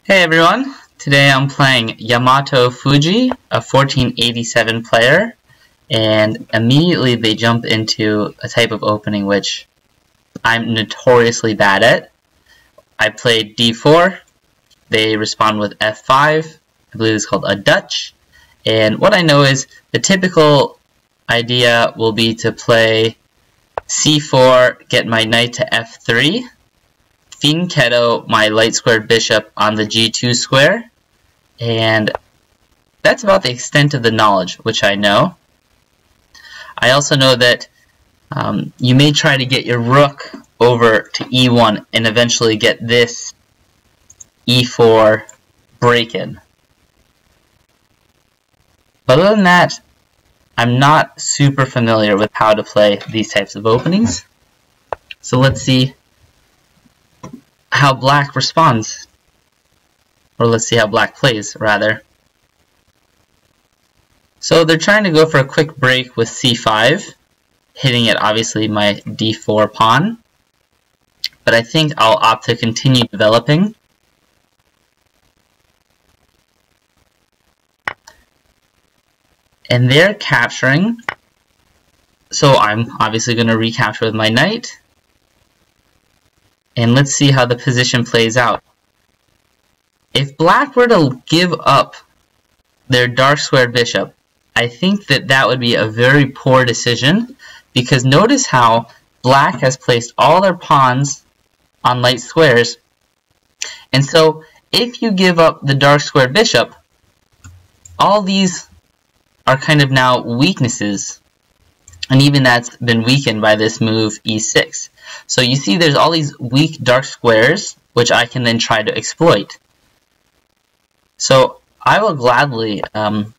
Hey everyone, today I'm playing Yamato Fuji, a 1487 player, and immediately they jump into a type of opening which I'm notoriously bad at. I played d4, they respond with f5, I believe it's called a Dutch, and what I know is the typical idea will be to play c4, get my knight to f3, fianchetto my light squared bishop on the g2 square, and that's about the extent of the knowledge which I know. I also know that you may try to get your rook over to e1 and eventually get this e4 break-in. But other than that, I'm not super familiar with how to play these types of openings. So let's see how black responds, or let's see how black plays rather. So they're trying to go for a quick break with c5, hitting it obviously my d4 pawn, but I think I'll opt to continue developing. And they're capturing, so I'm obviously going to recapture with my knight. And let's see how the position plays out. If black were to give up their dark squared bishop, I think that that would be a very poor decision, because notice how black has placed all their pawns on light squares. And so if you give up the dark squared bishop, all these are kind of now weaknesses. And even that's been weakened by this move e6. So you see there's all these weak dark squares which I can then try to exploit. So I will gladly kind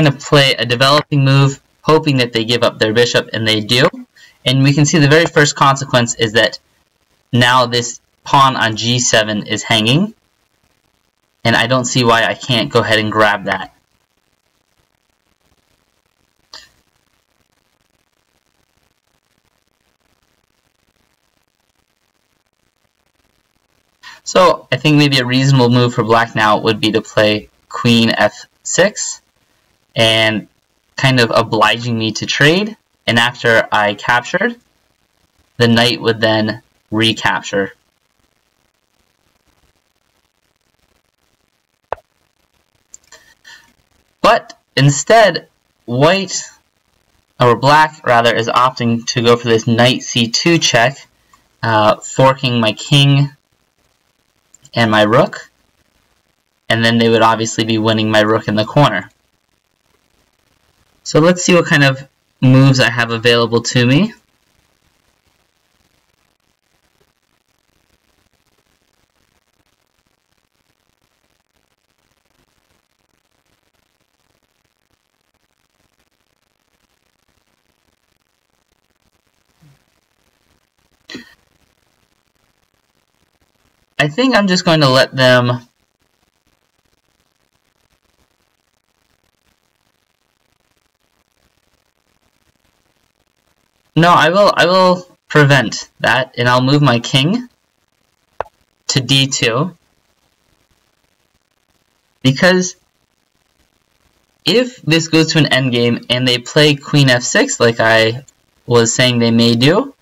of play a developing move, hoping that they give up their bishop, and they do. And we can see the very first consequence is that now this pawn on g7 is hanging, and I don't see why I can't go ahead and grab that. So I think maybe a reasonable move for black now would be to play queen f6 and kind of obliging me to trade, and after I captured, the knight would then recapture. But instead, white, or black rather, is opting to go for this knight c2 check, forking my king and my rook, and then they would obviously be winning my rook in the corner. So let's see what kind of moves I have available to me. I think I'm just going to let them I will prevent that, and I'll move my king to d2, because if this goes to an endgame and they play queen f6 like I was saying they may do,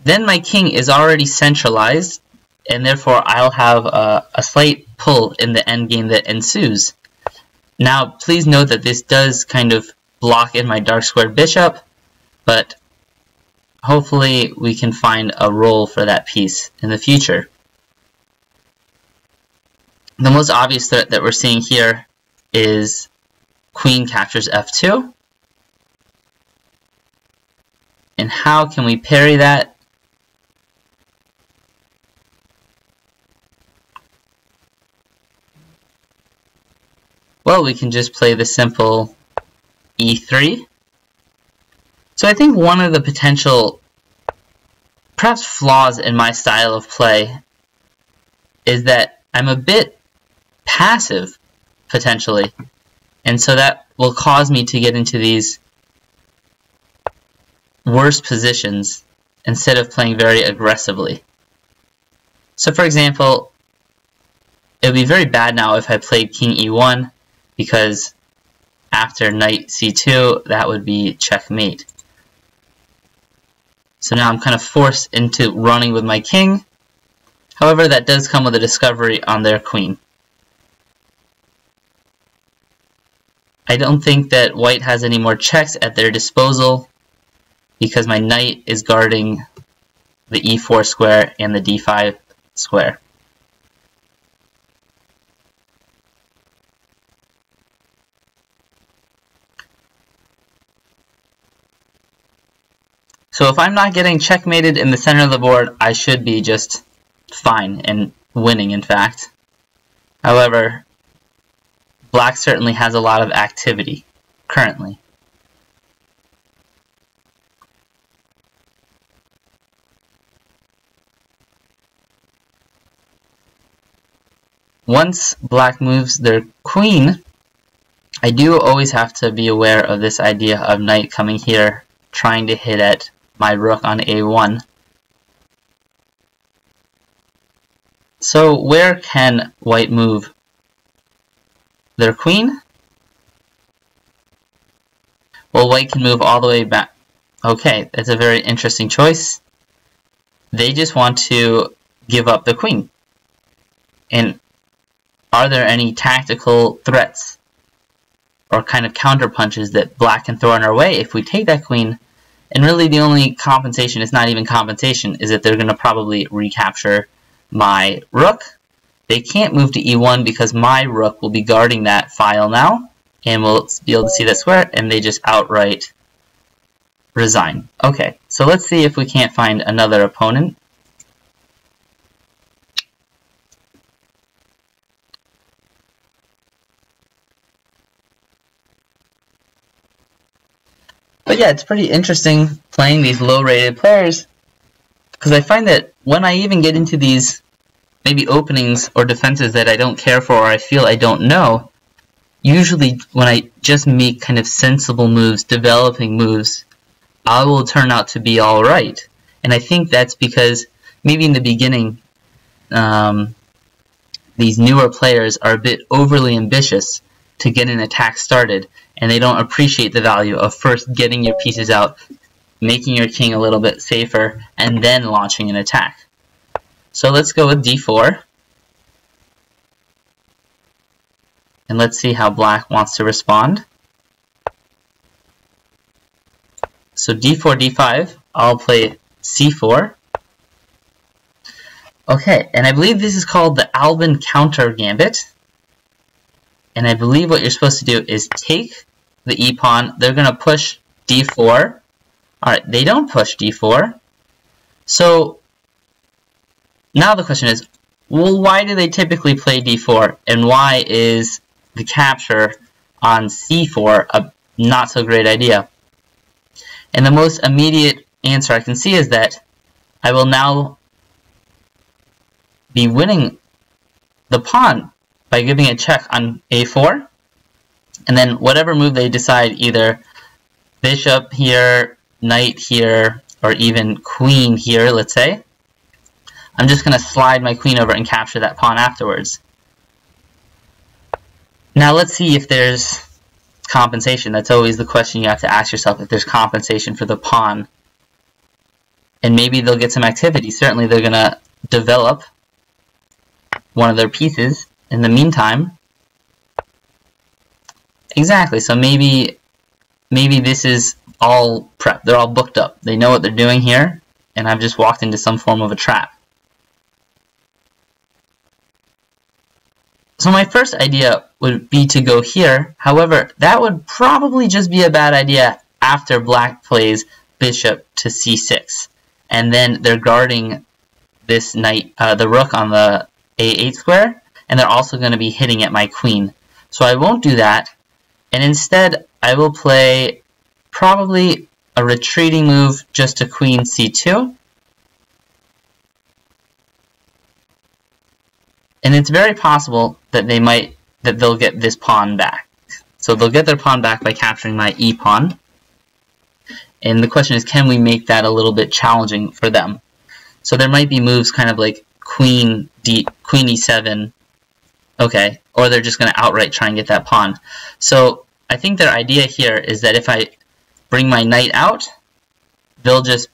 then my king is already centralized, and therefore I'll have a slight pull in the endgame that ensues. Now please note that this does kind of block in my dark squared bishop, but hopefully we can find a role for that piece in the future. The most obvious threat that we're seeing here is queen captures f2. And how can we parry that? Well, we can just play the simple e3. So I think one of the potential, perhaps flaws in my style of play, is that I'm a bit passive, potentially. And so that will cause me to get into these worse positions instead of playing very aggressively. So for example, it would be very bad now if I played king e1, because after knight c2, that would be checkmate. So now I'm kind of forced into running with my king. However, that does come with a discovery on their queen. I don't think that white has any more checks at their disposal, because my knight is guarding the e4 square and the d5 square. So if I'm not getting checkmated in the center of the board, I should be just fine and winning, in fact. However, black certainly has a lot of activity currently. Once black moves their queen, I do always have to be aware of this idea of knight coming here, trying to hit at my rook on a1. So where can white move their queen? Well, white can move all the way back. Okay, that's a very interesting choice. They just want to give up the queen. And are there any tactical threats or kind of counter punches that black can throw in our way if we take that queen? And really the only compensation, it's not even compensation, is that they're going to probably recapture my rook. They can't move to e1 because my rook will be guarding that file now, and we'll be able to see that square, and they just outright resign. Okay, so let's see if we can't find another opponent. But yeah, it's pretty interesting playing these low-rated players, because I find that when I even get into these maybe openings or defenses that I don't care for or I feel I don't know, usually when I just make kind of sensible moves, developing moves, I will turn out to be alright. And I think that's because maybe in the beginning, these newer players are a bit overly ambitious to get an attack started, and they don't appreciate the value of first getting your pieces out, making your king a little bit safer, and then launching an attack. So let's go with d4, and let's see how black wants to respond. So d4, d5, I'll play c4. Okay, and I believe this is called the Albin counter gambit. And I believe what you're supposed to do is take the e-pawn. They're going to push d4. Alright, they don't push d4. So now the question is, well, why do they typically play d4? And why is the capture on c4 a not so great idea? And the most immediate answer I can see is that I will now be winning the pawn by giving a check on a4, and then whatever move they decide, either bishop here, knight here, or even queen here, let's say, I'm just going to slide my queen over and capture that pawn afterwards. Now let's see if there's compensation. That's always the question you have to ask yourself, if there's compensation for the pawn. And maybe they'll get some activity. Certainly they're going to develop one of their pieces in the meantime. Exactly, so maybe this is all prep. They're all booked up. They know what they're doing here, and I've just walked into some form of a trap. So my first idea would be to go here. However, that would probably just be a bad idea after black plays bishop to c6. And then they're guarding this knight, the rook on the a8 square, and they're also going to be hitting at my queen. So I won't do that, and instead I will play probably a retreating move just to queen c2. And it's very possible that they'll get this pawn back. So they'll get their pawn back by capturing my e-pawn. And the question is, can we make that a little bit challenging for them? So there might be moves kind of like queen e7, Okay, or they're just going to outright try and get that pawn. So I think their idea here is that if I bring my knight out, they'll just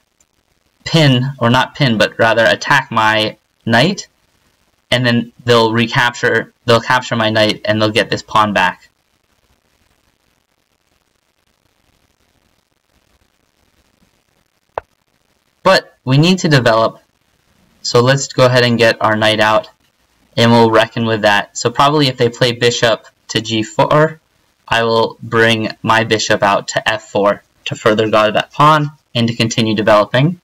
pin, or not pin, but rather attack my knight, and then they'll capture my knight, and they'll get this pawn back. But we need to develop, so let's go ahead and get our knight out, and we'll reckon with that. So probably if they play bishop to g4, I will bring my bishop out to f4 to further guard that pawn and to continue developing.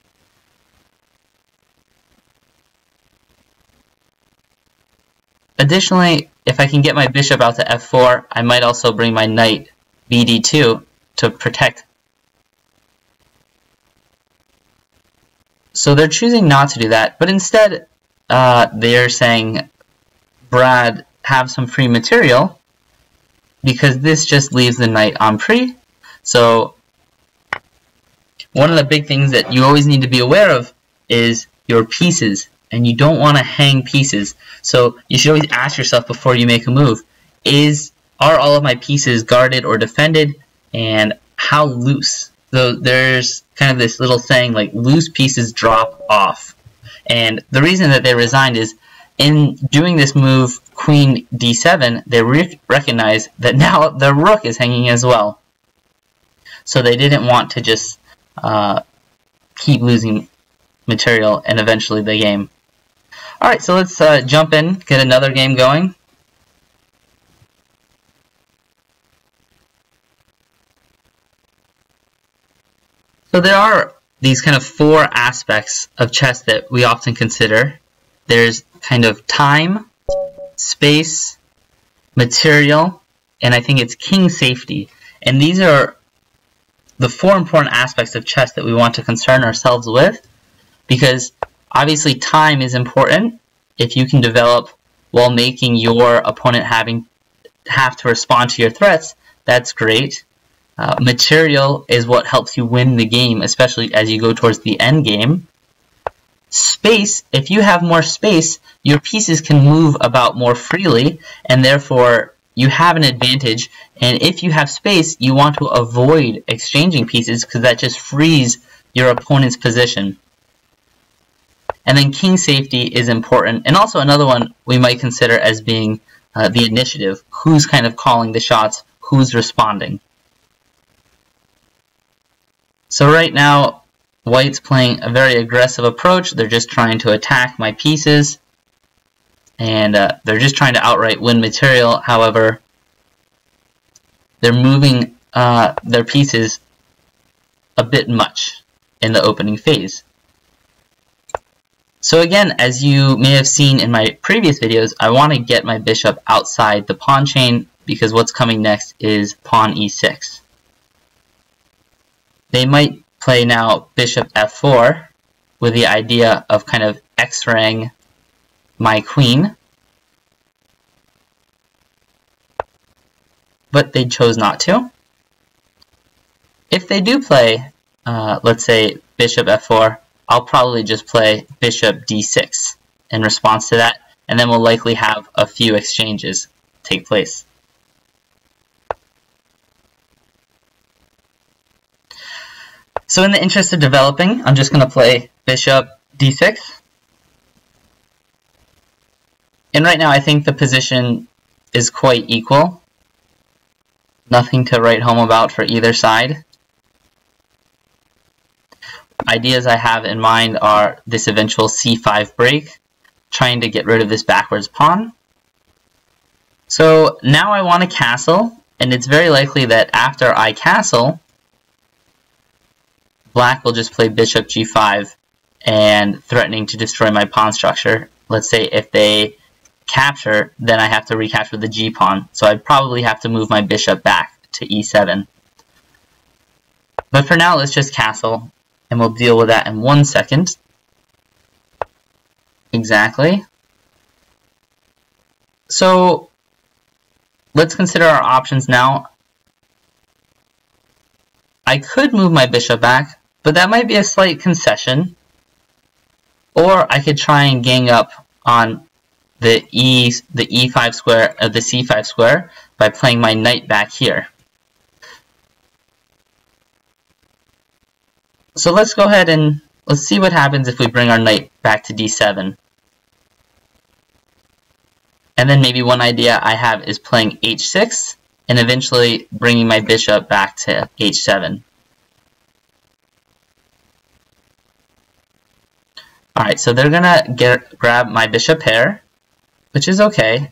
Additionally, if I can get my bishop out to f4, I might also bring my knight bd2 to protect. So they're choosing not to do that, but instead they're saying, Brad, have some free material, because this just leaves the knight en prise. So one of the big things that you always need to be aware of is your pieces, and you don't want to hang pieces. So you should always ask yourself before you make a move, are all of my pieces guarded or defended, and how loose? So there's kind of this little saying like loose pieces drop off. And the reason that they resigned is in doing this move queen d7, they recognize that now the rook is hanging as well. So they didn't want to just keep losing material and eventually the game. Alright, so let's jump in, get another game going. So there are these kind of four aspects of chess that we often consider. There's kind of time, space, material, and I think it's king safety. And these are the four important aspects of chess that we want to concern ourselves with, because obviously time is important. If you can develop while making your opponent have to respond to your threats, that's great. Material is what helps you win the game, especially as you go towards the end game. Space, if you have more space, your pieces can move about more freely, and therefore you have an advantage. And if you have space, you want to avoid exchanging pieces because that just frees your opponent's position. And then king safety is important. And also another one we might consider as being the initiative. Who's kind of calling the shots, who's responding. So right now, white's playing a very aggressive approach. They're just trying to attack my pieces, and they're just trying to outright win material. However, they're moving their pieces a bit much in the opening phase. So again, as you may have seen in my previous videos, I want to get my bishop outside the pawn chain because what's coming next is pawn e6. They might play now bishop f4 with the idea of kind of x-raying my queen, but they chose not to. If they do play, let's say bishop f4, I'll probably just play bishop d6 in response to that, and then we'll likely have a few exchanges take place. So in the interest of developing, I'm just going to play bishop d6. And right now I think the position is quite equal. Nothing to write home about for either side. Ideas I have in mind are this eventual c5 break, trying to get rid of this backwards pawn. So now I want to castle, and it's very likely that after I castle, black will just play bishop g5 and threatening to destroy my pawn structure. Let's say if they capture, then I have to recapture the g-pawn. So I'd probably have to move my bishop back to e7. But for now, let's just castle, and we'll deal with that in 1 second. Exactly. So let's consider our options now. I could move my bishop back, but that might be a slight concession. Or I could try and gang up on the e5 square of the c5 square by playing my knight back here. So let's go ahead and let's see what happens if we bring our knight back to d7. And then maybe one idea I have is playing h6 and eventually bringing my bishop back to h7. Alright, so they're gonna grab my bishop pair, which is okay.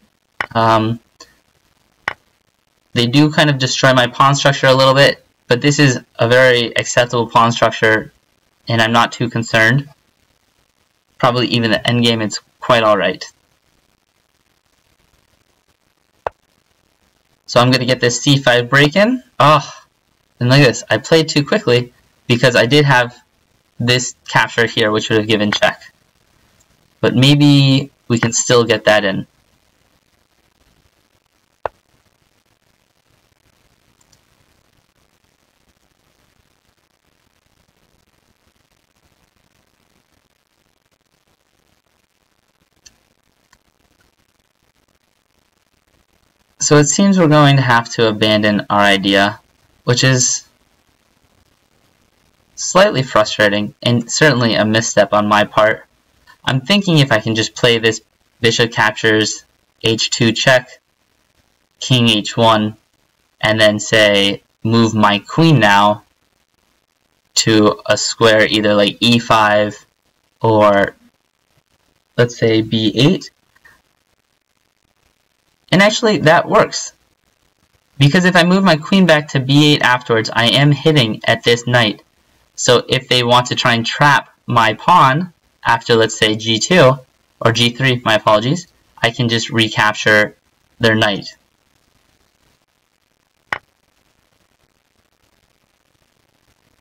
They do kind of destroy my pawn structure a little bit, but this is a very acceptable pawn structure, and I'm not too concerned. Probably even the endgame, it's quite alright. So I'm going to get this c5 break-in. Oh, and look at this. I played too quickly because I did have this capture here, which would have given check. But maybe we can still get that in. So it seems we're going to have to abandon our idea, which is slightly frustrating and certainly a misstep on my part. I'm thinking if I can just play this bishop captures h2 check, king h1, and then say move my queen now to a square either like e5 or let's say b8. And actually that works, because if I move my queen back to b8 afterwards, I am hitting at this knight. So if they want to try and trap my pawn after, let's say, g2 or g3, my apologies, I can just recapture their knight.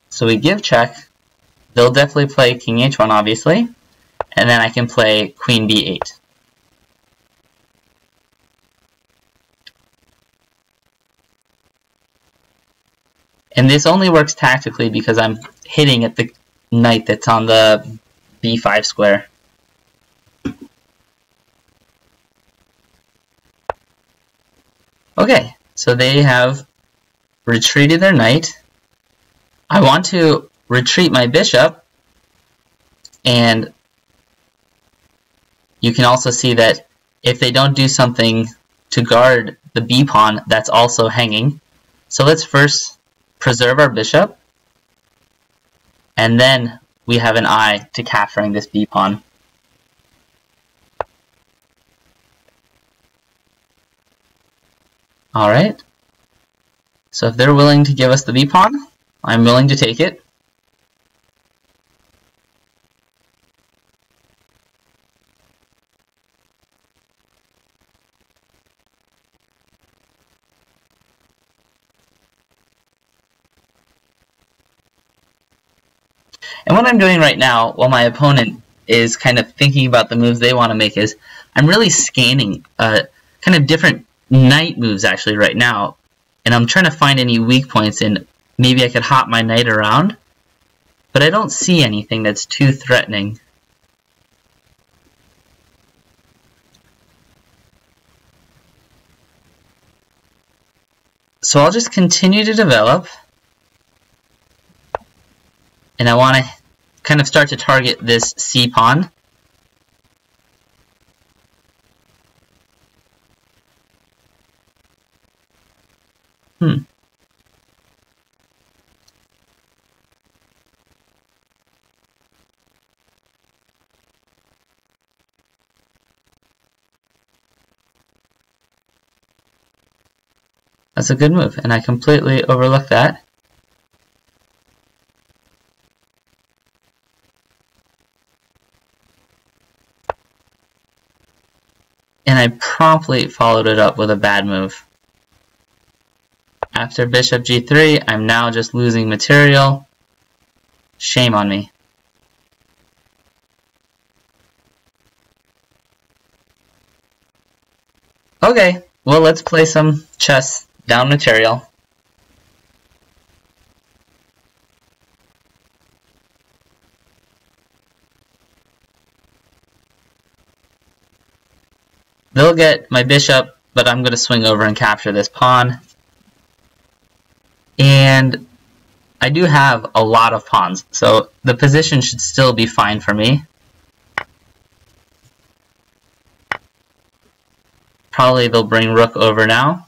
So we give check. They'll definitely play king h1, obviously, and then I can play queen b8. And this only works tactically because I'm hitting at the knight that's on the b5 square. Okay, so they have retreated their knight. I want to retreat my bishop, and you can also see that if they don't do something to guard the b pawn, that's also hanging. So let's first preserve our bishop, and then we have an eye to capturing this b pawn. Alright, so if they're willing to give us the b pawn, I'm willing to take it. And what I'm doing right now, while my opponent is kind of thinking about the moves they want to make, is I'm really scanning kind of different knight moves actually right now. And I'm trying to find any weak points, and maybe I could hop my knight around. But I don't see anything that's too threatening. So I'll just continue to develop. And I want to kind of start to target this c pawn. That's a good move, and I completely overlooked that. And I promptly followed it up with a bad move. After bishop g3, I'm now just losing material. Shame on me. Okay, well, let's play some chess down material. they'll get my bishop, but I'm going to swing over and capture this pawn. And I do have a lot of pawns, so the position should still be fine for me. Probably they'll bring rook over now.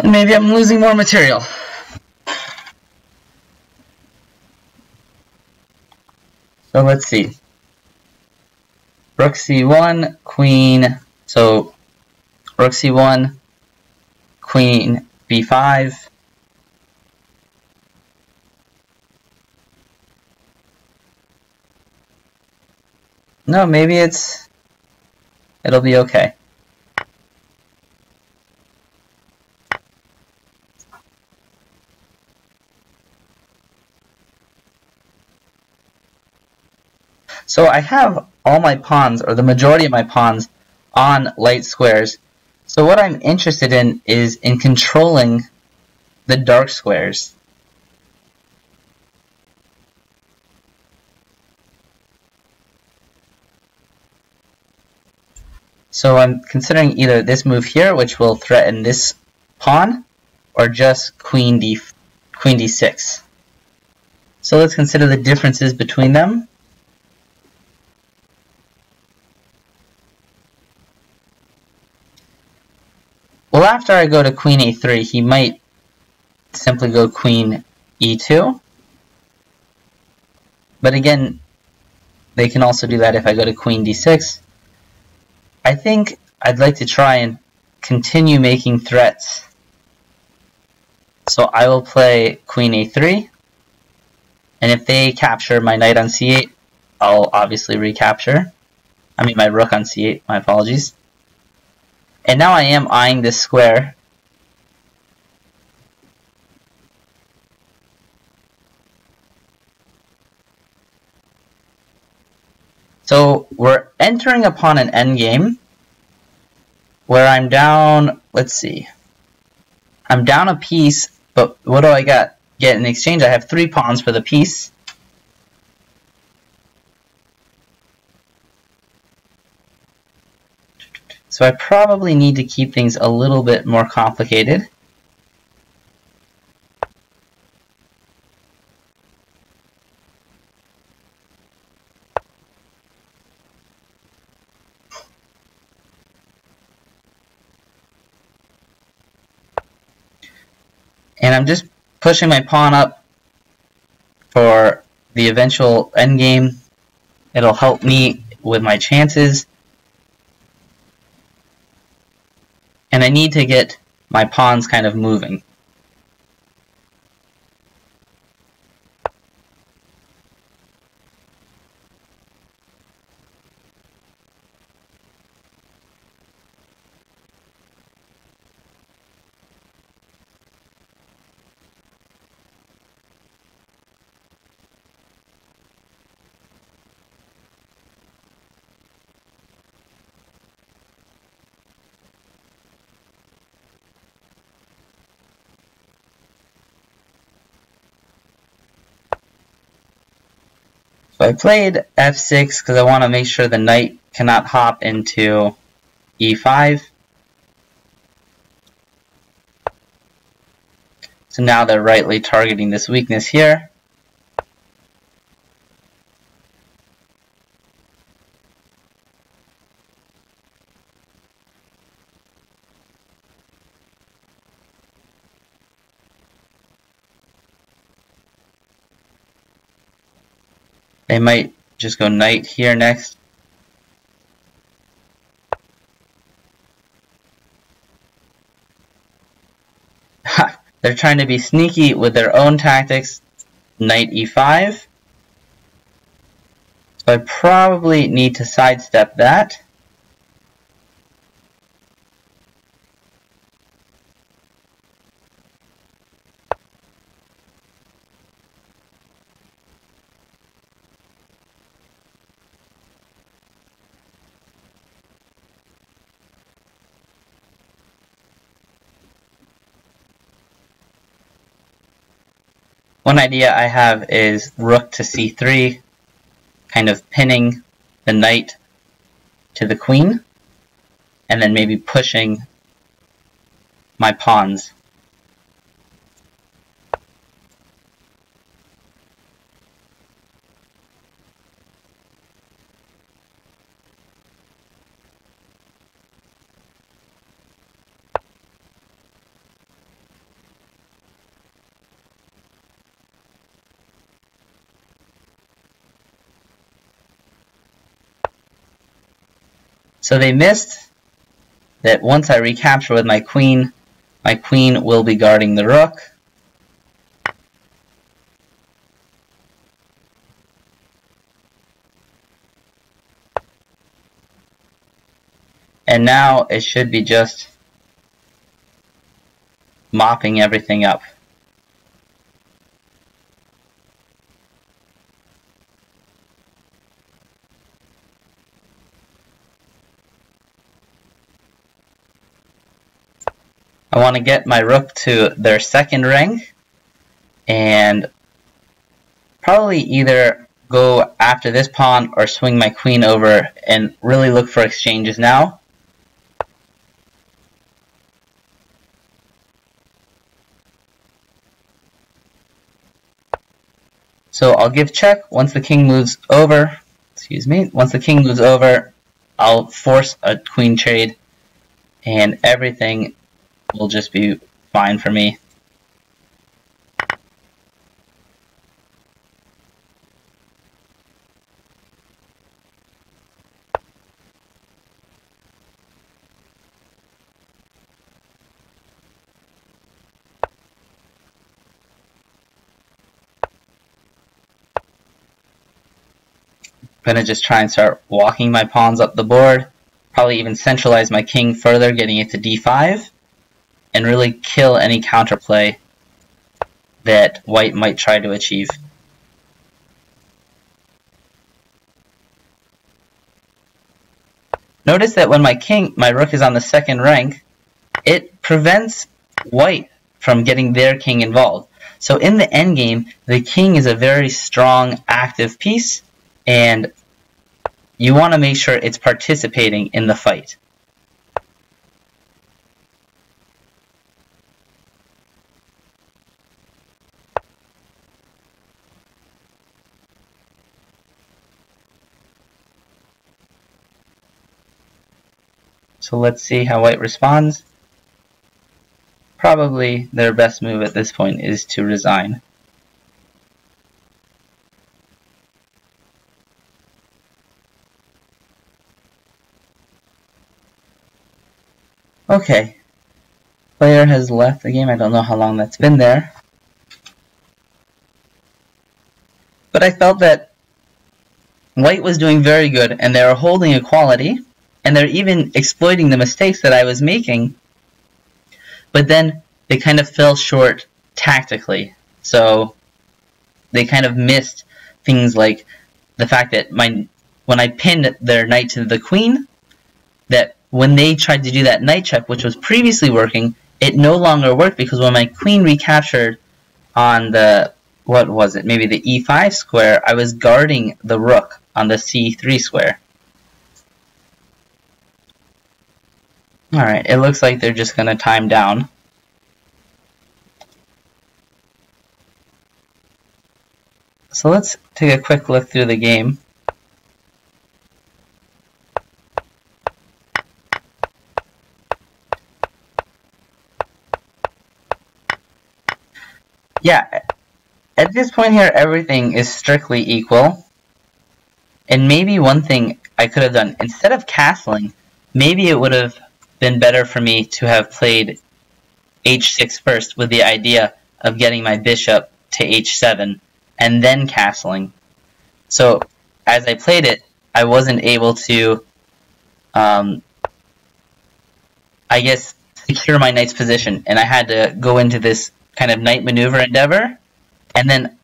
And maybe I'm losing more material. So let's see. Rook c1, queen, so rook c1, queen b5. No, maybe it'll be okay. So I have all my pawns, or the majority of my pawns, on light squares. So what I'm interested in is in controlling the dark squares. So I'm considering either this move here, which will threaten this pawn, or just queen d6. So let's consider the differences between them. Well, after I go to queen a3, he might simply go queen e2. But again, they can also do that if I go to queen d6. I think I'd like to try and continue making threats. So I will play queen a3. And if they capture my knight on c8, I'll obviously recapture. I mean my rook on c8, my apologies. And now I am eyeing this square. So we're entering upon an endgame where I'm down, let's see, I'm down a piece, but what do I get in exchange? I have 3 pawns for the piece. So I probably need to keep things a little bit more complicated. And I'm just pushing my pawn up for the eventual endgame. It'll help me with my chances. And I need to get my pawns kind of moving. So I played f6 because I want to make sure the knight cannot hop into e5. So now they're rightly targeting this weakness here. They might just go knight here next. They're trying to be sneaky with their own tactics. Knight e5. So I probably need to sidestep that. One idea I have is rook to c3, kind of pinning the knight to the queen, and then maybe pushing my pawns. So they missed that once I recapture with my queen will be guarding the rook. And now it should be just mopping everything up. I want to get my rook to their second ring and probably either go after this pawn or swing my queen over and really look for exchanges now. So I'll give check once the king moves over. Excuse me. Once the king moves over, I'll force a queen trade and everything will just be fine for me. I'm going to just try and start walking my pawns up the board, probably even centralize my king further, getting it to d5. And really kill any counterplay that white might try to achieve. Notice that when my rook is on the second rank, it prevents white from getting their king involved. So in the endgame, the king is a very strong, active piece, and you want to make sure it's participating in the fight. So let's see how white responds. Probably their best move at this point is to resign. Okay. Player has left the game. I don't know how long that's been there. But I felt that white was doing very good and they were holding equality. And they're even exploiting the mistakes that I was making, but then they kind of fell short tactically. So they kind of missed things like the fact that when I pinned their knight to the queen, that when they tried to do that knight check, which was previously working, it no longer worked because when my queen recaptured on the, what was it, maybe the e5 square, I was guarding the rook on the c3 square. Alright, it looks like they're just going to time down. So let's take a quick look through the game. Yeah, at this point here, everything is strictly equal. And maybe one thing I could have done, instead of castling, maybe it would have been better for me to have played h6 first with the idea of getting my bishop to h7 and then castling. So as I played it, I wasn't able to, I guess, secure my knight's position, and I had to go into this kind of knight maneuver endeavor, and then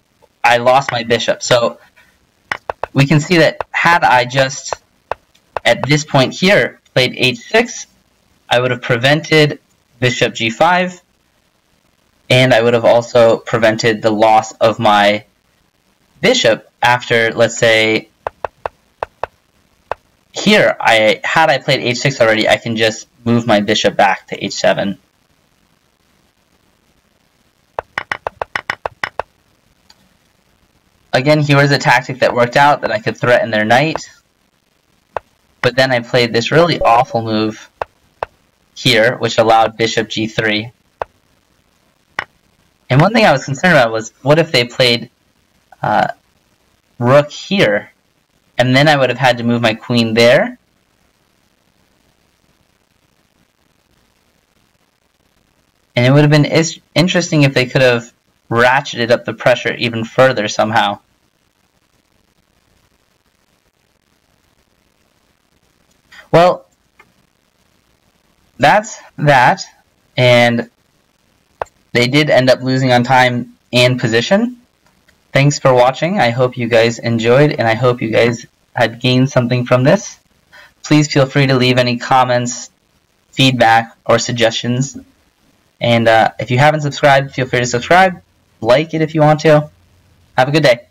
I lost my bishop. So we can see that had I just, at this point here, played h6, I would have prevented bishop g5, And I would have also prevented the loss of my bishop after, let's say, here, had I played h6 already, I can just move my bishop back to h7. Again, here was a tactic that worked out, that I could threaten their knight. But then I played this really awful move here, which allowed bishop g3. And one thing I was concerned about was, what if they played rook here? And then I would have had to move my queen there. And it would have been interesting if they could have ratcheted up the pressure even further somehow. Well, that's that. And they did end up losing on time and position. Thanks for watching. I hope you guys enjoyed, and I hope you guys had gained something from this. Please feel free to leave any comments, feedback, or suggestions. And if you haven't subscribed, feel free to subscribe. Like it if you want to. Have a good day.